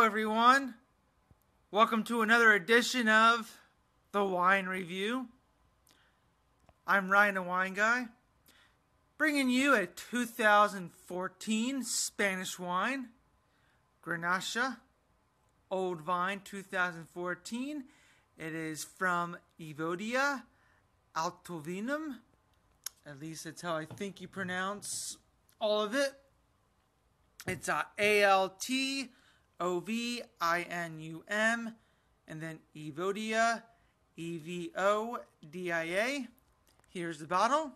everyone. Welcome to another edition of The Wine Review. I'm Ryan, the Wine Guy, bringing you a 2014 Spanish wine, Garnacha, Old Vine 2014. It is from Evodia, Altovinum. At least that's how I think you pronounce all of it. It's Altovinum, and then Evodia, Evodia. Here's the bottle.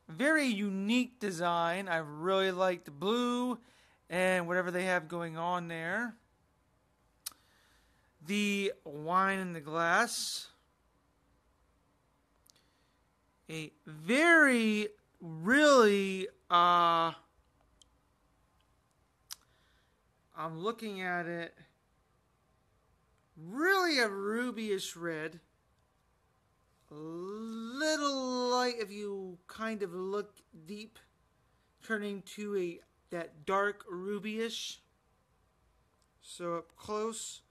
Very unique design. I really like the blue and whatever they have going on there. The wine in the glass. A very, really, I'm looking at it, really a rubyish red. A little light if you kind of look deep, turning to that dark rubyish. So up close,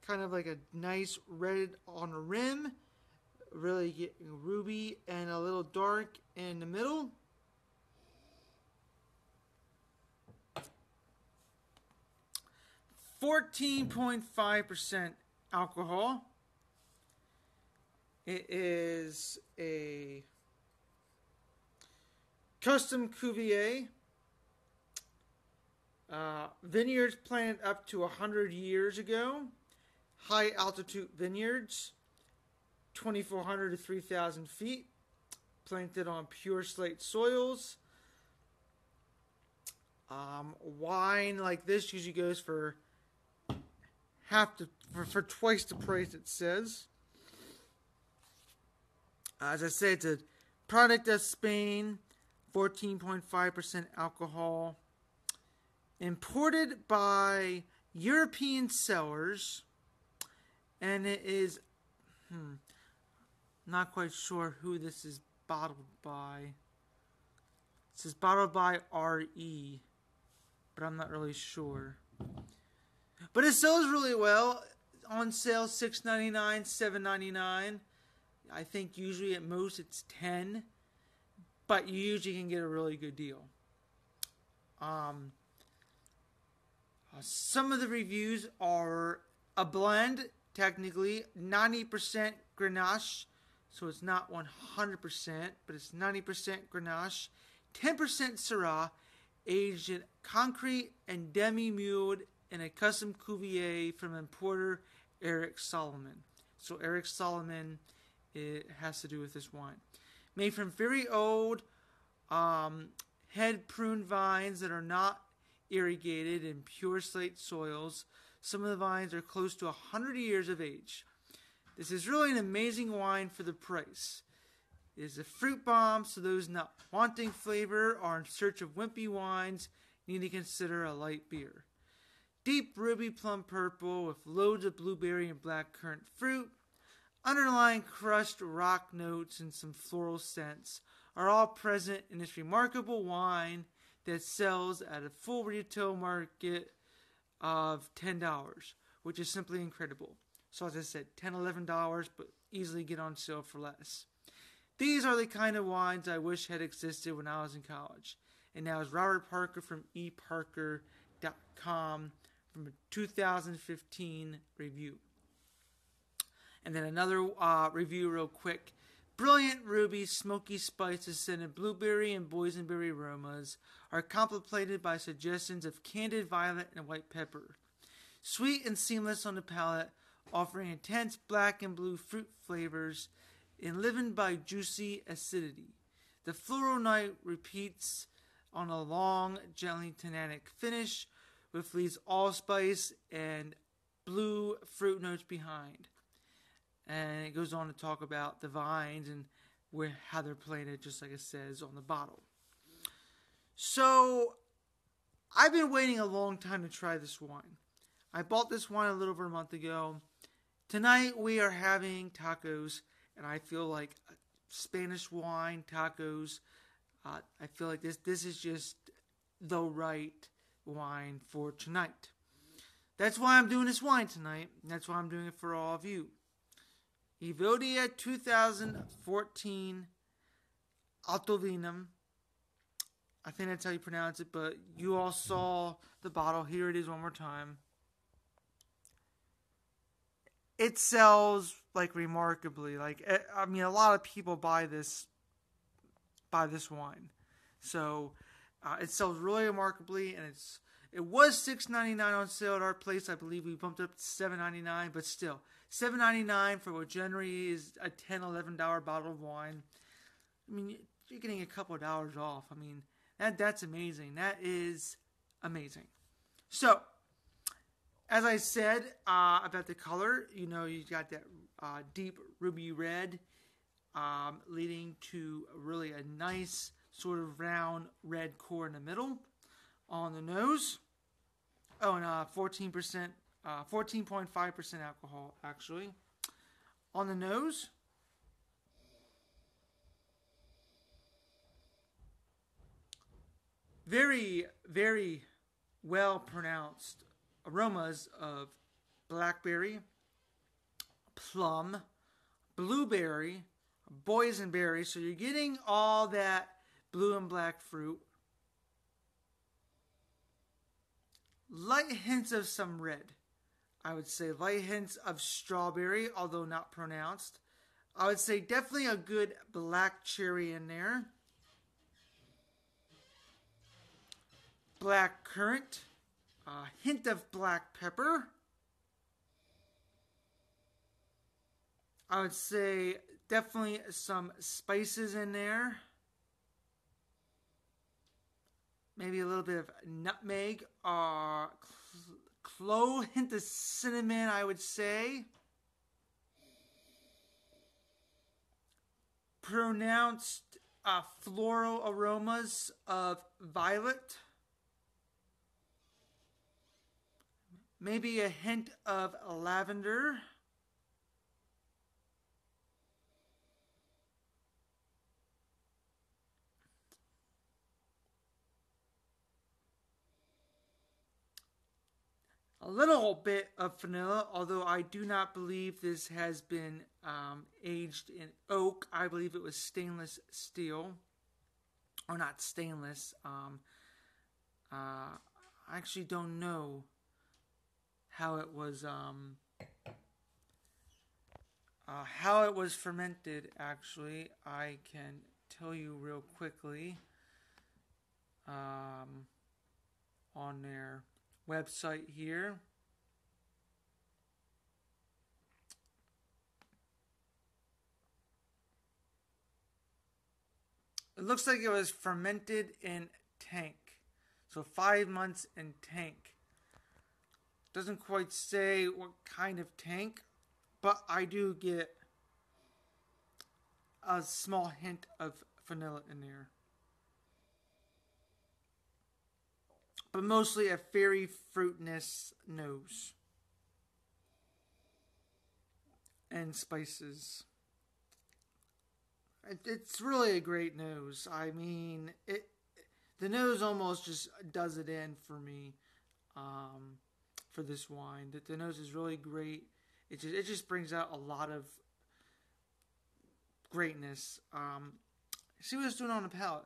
kind of like a nice red on the rim. Really getting ruby and a little dark in the middle. (14.5% alcohol. It is a custom cuvee. Vineyards planted up to 100 years ago. High altitude vineyards. 2,400 to 3,000 feet, planted on pure slate soils. Wine like this usually goes for twice the price it says. As I said, it's a product of Spain, 14.5% alcohol, imported by European sellers, and it is not quite sure who this is bottled by. It says bottled by RE, but I'm not really sure. But it sells really well. On sale, $6.99, $7.99. I think usually at most it's $10, but you usually can get a really good deal. Some of the reviews are a blend, technically 90% Grenache. So it's not 100%, but it's 90% Grenache, 10% Syrah, aged in concrete and demi-mulled in a custom cuvee from importer Eric Solomon. So Eric Solomon, it has to do with this wine. Made from very old head pruned vines that are not irrigated in pure slate soils. Some of the vines are close to 100 years of age. This is really an amazing wine for the price. It is a fruit bomb, so those not wanting flavor or in search of wimpy wines need to consider a light beer. Deep ruby plum purple with loads of blueberry and blackcurrant fruit, underlying crushed rock notes and some floral scents are all present in this remarkable wine that sells at a full retail market of $10, which is simply incredible. So as I said, $10, $11, but easily get on sale for less. These are the kind of wines I wish had existed when I was in college. And now is Robert Parker from eparker.com from a 2015 review. And then another review real quick. Brilliant ruby, smoky spices, scented blueberry and boysenberry aromas are complemented by suggestions of candied violet and white pepper. Sweet and seamless on the palate, offering intense black and blue fruit flavors, enlivened by juicy acidity. The floral note repeats on a long, gently tannic finish, with leaves allspice and blue fruit notes behind. And it goes on to talk about the vines and how they're planted, just like it says on the bottle. So, I've been waiting a long time to try this wine. I bought this wine a little over a month ago. Tonight we are having tacos, and I feel like Spanish wine, tacos, I feel like this is just the right wine for tonight. That's why I'm doing this wine tonight. That's why I'm doing it for all of you. Evodia 2014 Altovinum. I think that's how you pronounce it, but you all saw the bottle. Here it is one more time. It sells like remarkably. I mean, a lot of people buy this wine. So it sells really remarkably, and it was $6.99 on sale at our place. I believe we bumped it up to $7.99, but still $7.99 for what generally is a $10, $11 bottle of wine. I mean, you're getting a couple of dollars off. I mean, that's amazing. That is amazing. So, as I said about the color, you got that deep ruby red, leading to really a nice sort of round red core in the middle. On the nose, and 14.5% alcohol actually. On the nose, very, very well pronounced aromas of blackberry, plum, blueberry, boysenberry. So you're getting all that blue and black fruit. Light hints of some red. I would say light hints of strawberry, although not pronounced. I would say definitely a good black cherry in there. Black currant. A hint of black pepper. I would say definitely some spices in there. Maybe a little bit of nutmeg or clove, hint of cinnamon, I would say. Pronounced floral aromas of violet. Maybe a hint of lavender. A little bit of vanilla, although I do not believe this has been aged in oak. I believe it was stainless steel. Or not stainless. I actually don't know how it was fermented. Actually, I can tell you real quickly on their website here. It looks like it was fermented in tank. So 5 months in tank. Doesn't quite say what kind of tank, but I do get a small hint of vanilla in there. But mostly a fairy fruitness nose. And spices. It's really a great nose. I mean, the nose almost just does it in for me for this wine. The nose is really great. It just brings out a lot of greatness. See what it's doing on the palate.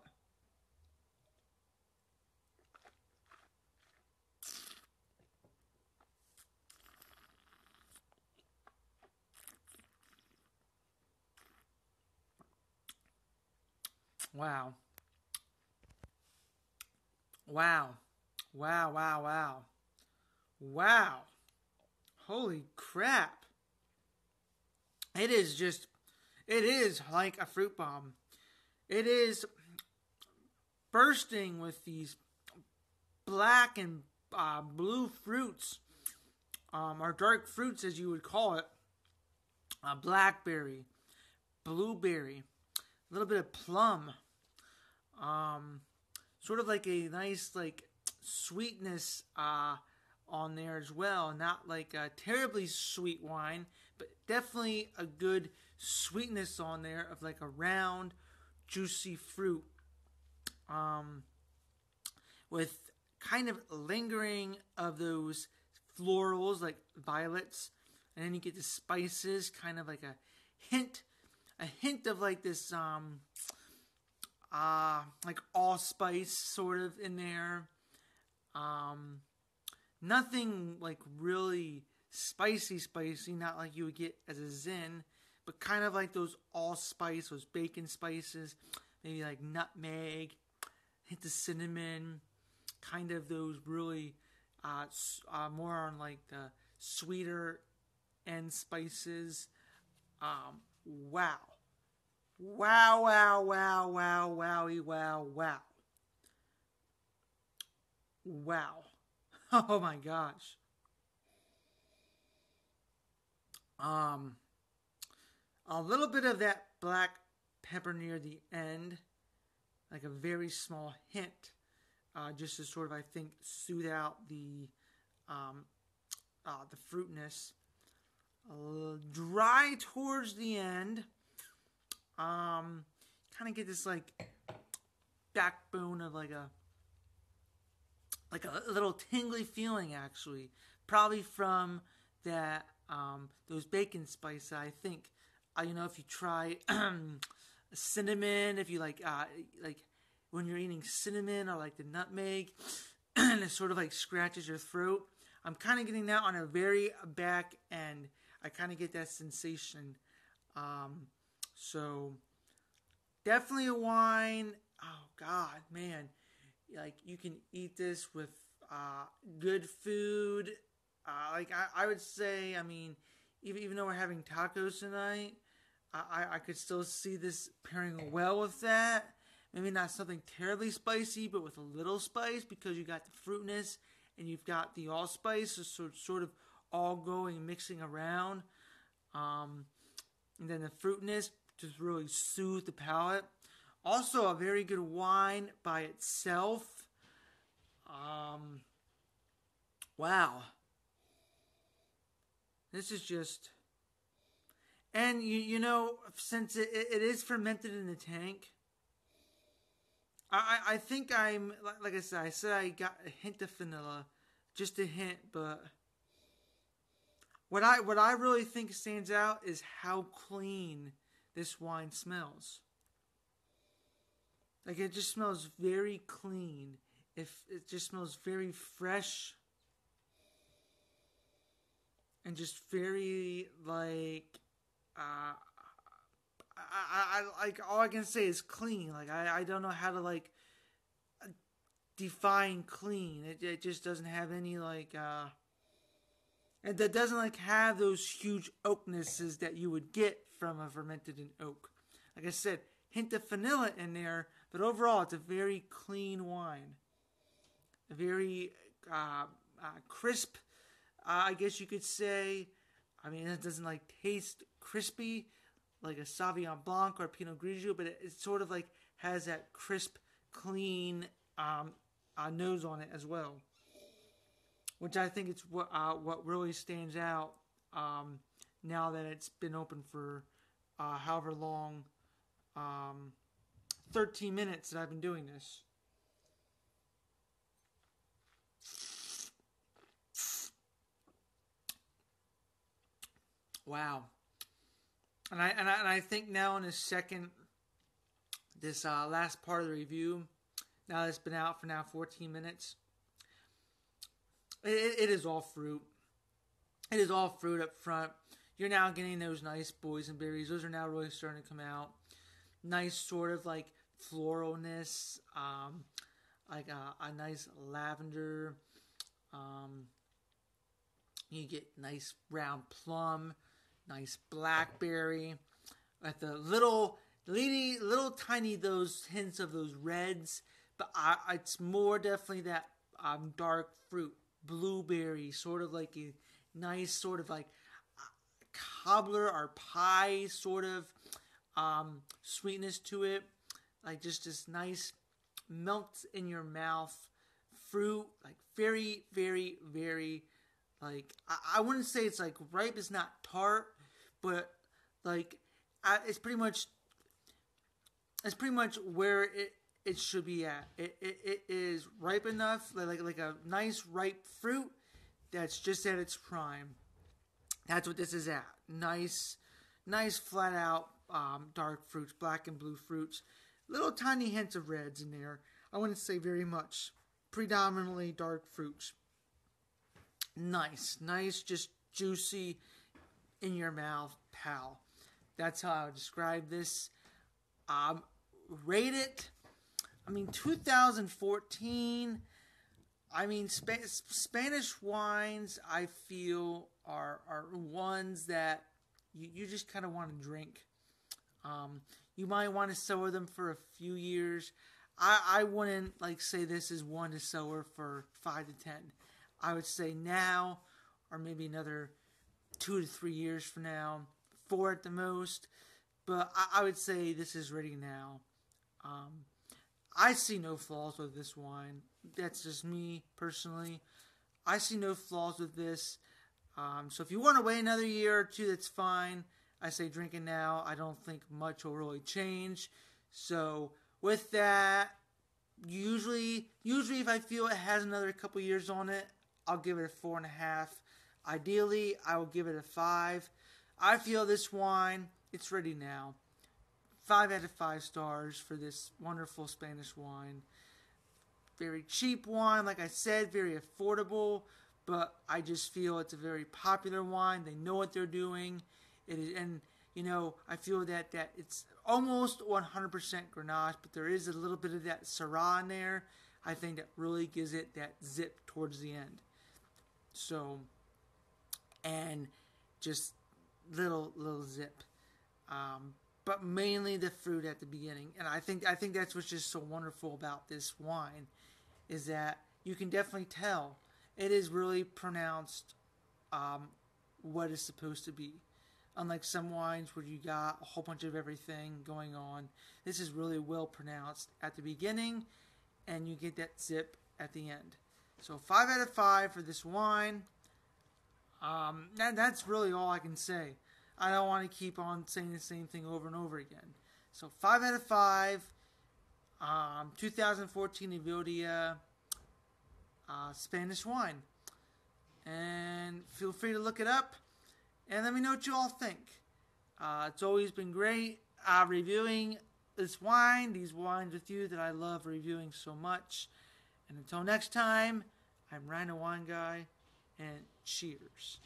Wow. Wow. Wow, wow, wow. Wow. Holy crap. It is like a fruit bomb. It is bursting with these black and blue fruits, or dark fruits as you would call it. Blackberry, blueberry, a little bit of plum, sort of like a nice sweetness on there as well. Not like a terribly sweet wine, but definitely a good sweetness on there of like a round, juicy fruit. with kind of lingering of those florals like violets, and then you get the spices, kind of like a hint of like this like allspice sort of in there. Nothing like really spicy, not like you would get as a Zin, but kind of like those allspice, those bacon spices, maybe like nutmeg, hint of cinnamon, kind of those really more on like the sweeter end spices. Wow. Wow, wow, wow, wow, wowie, wow, wow. Wow. Oh my gosh. A little bit of that black pepper near the end, like a very small hint, just to sort of, I think, soothe out the fruitness. Dry towards the end. Kind of get this like backbone of like a little tingly feeling, actually, probably from that those bacon spices. I think if you try cinnamon, if you like when you're eating cinnamon or like the nutmeg, and it sort of like scratches your throat. I'm kind of getting that on a very back end. I kind of get that sensation. So definitely a wine. Oh God, man. Like you can eat this with good food. I would say, I mean, even though we're having tacos tonight, I could still see this pairing well with that. Maybe not something terribly spicy, but with a little spice, because you got the fruitness and you've got the allspice, so sort of all going mixing around. And then the fruitness just really soothe the palate. Also, a very good wine by itself. Wow. This is just... And, since it is fermented in the tank, I think I'm... Like I said I got a hint of vanilla. Just a hint, but... What I really think stands out is how clean this wine smells. Like, it just smells very clean. It just smells very fresh. And just very, like, all I can say is clean. Like, I don't know how to, like, define clean. It just doesn't have any, like, and that doesn't, like, have those huge oaknesses that you would get from a fermented in oak. Like I said, hint of vanilla in there, but overall, it's a very clean wine. A very crisp, I guess you could say. I mean, it doesn't like taste crispy like a Sauvignon Blanc or Pinot Grigio, but it sort of like has that crisp, clean nose on it as well, which I think it's what really stands out now that it's been open for however long, 13 minutes that I've been doing this. Wow. And I think now in a second, this last part of the review, now that it's been out for now 14 minutes, it is all fruit. It is all fruit up front. You're now getting those nice boysenberries. Those are now really starting to come out. Nice sort of like floralness, like a nice lavender. You get nice round plum, nice blackberry, like the little tiny those hints of those reds, but it's more definitely that dark fruit, blueberry, sort of like a nice sort of like cobbler or pie sort of sweetness to it, like just this nice melts in your mouth fruit, like very, very, very, like I wouldn't say it's like ripe, it's not tart, but like it's pretty much where it should be at. It is ripe enough, like a nice ripe fruit that's just at its prime. That's what this is at. Nice flat out dark fruits, black and blue fruits. Little tiny hints of reds in there. I wouldn't say very much. Predominantly dark fruits. Nice, just juicy in your mouth, pal. That's how I would describe this. Rate it. 2014. Spanish wines, I feel, are ones that you just kind of want to drink. You might want to sour them for a few years. I wouldn't say this is one to sour for 5 to 10. I would say now, or maybe another 2 to 3 years from now, 4 at the most. But I would say this is ready now. I see no flaws with this wine. That's just me personally. I see no flaws with this. So if you want to wait another year or two, that's fine. I say drink it now. I don't think much will really change. So with that, usually if I feel it has another couple years on it, I'll give it a 4.5. Ideally, I will give it a 5. I feel this wine, it's ready now. 5 out of 5 stars for this wonderful Spanish wine. Very cheap wine, like I said, very affordable, but I just feel it's a very popular wine. They know what they're doing. It is, and I feel that it's almost 100% Grenache, but there is a little bit of that Syrah in there. I think that really gives it that zip towards the end. So, and just little zip. But mainly the fruit at the beginning. And I think that's what's just so wonderful about this wine, is that you can definitely tell it is really pronounced what it's supposed to be. Unlike some wines where you got a whole bunch of everything going on, this is really well pronounced at the beginning, and you get that zip at the end. So 5 out of 5 for this wine. That's really all I can say. I don't want to keep on saying the same thing over and over again. So 5 out of 5. 2014 Evodia Spanish wine. And feel free to look it up. And let me know what you all think. It's always been great reviewing this wine, these wines with you that I love reviewing so much. And until next time, I'm Ryan the Wine Guy, and cheers.